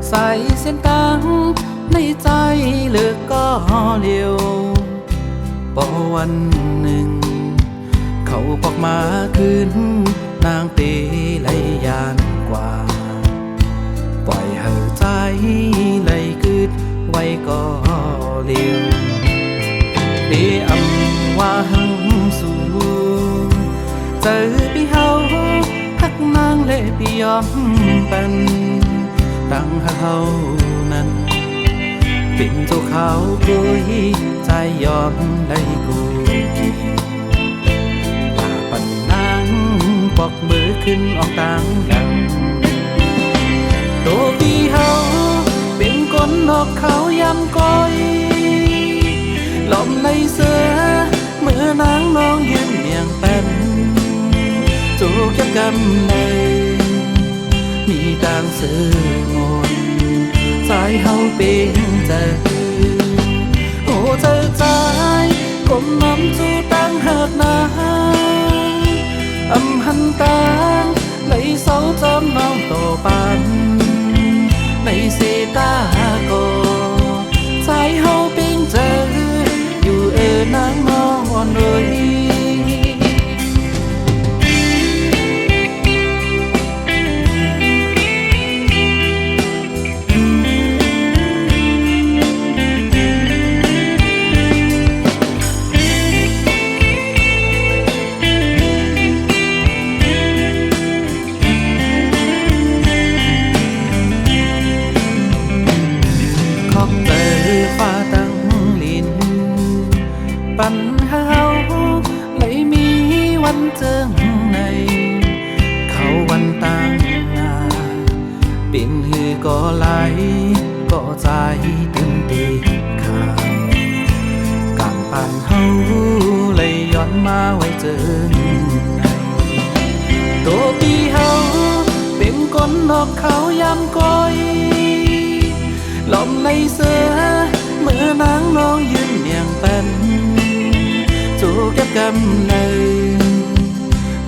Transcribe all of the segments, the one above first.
ใส่เส้นตังในใจเลือกก็เลี้ยวพอวันหนึ่งเขาพอกมาคืนนางเปไหลยานกว่าปล่อยให้ใจไหลคืดไว้ก็เลี้ยวเดีอำว่าหังสูเจอพี่เฮาหักนางเล่พี่ยอมเป็นตั้งหักเฮานั้นเป็นเจ้าเขาคุยใจยอมได้กูว่าปันนางปอกมือขึ้นออกต่างดังตัวพี่เฮาเป็นคนนอกเขายำก้อยลมในเสือเมื่อนางน้องยืนเมียงเป็นจูบยับกำเลยมีต่างเสืองนสายเฮาเป็นเจอโอ้เจอใจกลมน้ำจูตั้งหักนาอำหันตางในเสาจอมน้องโตปันในเสตาโกสายเฮาเป็นเจออยู่นางนอนเลยฟ้าตั้งลินปัญหาเลยมีวันเจิงในเขาวันตั้งนาเป็นหือก็ไหลก็ใจตึงตีขาดกำปันเฮาเลยย้อนมาไว้เจิงในตัวพี่เฮาเป็นคนนอกเขายำก้อยลมในเสือเมื่อนางน้องยืนเมียงเป็นจูบยับกำเลย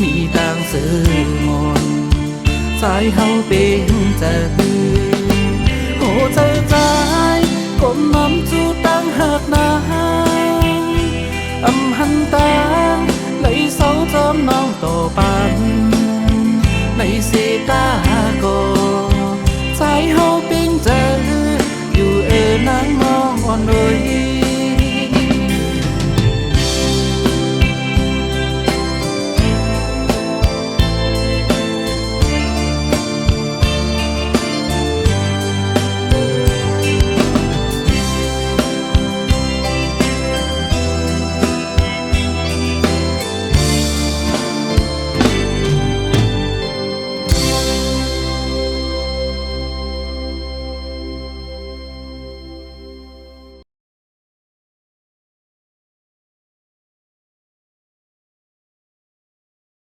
มีต่างเสือมนสายเฮาเป็นเจอโอ้เจอใจกลมน้ำจูตั้งหักนาอำหันตางในเสาจอมน้องโตปันในเสตา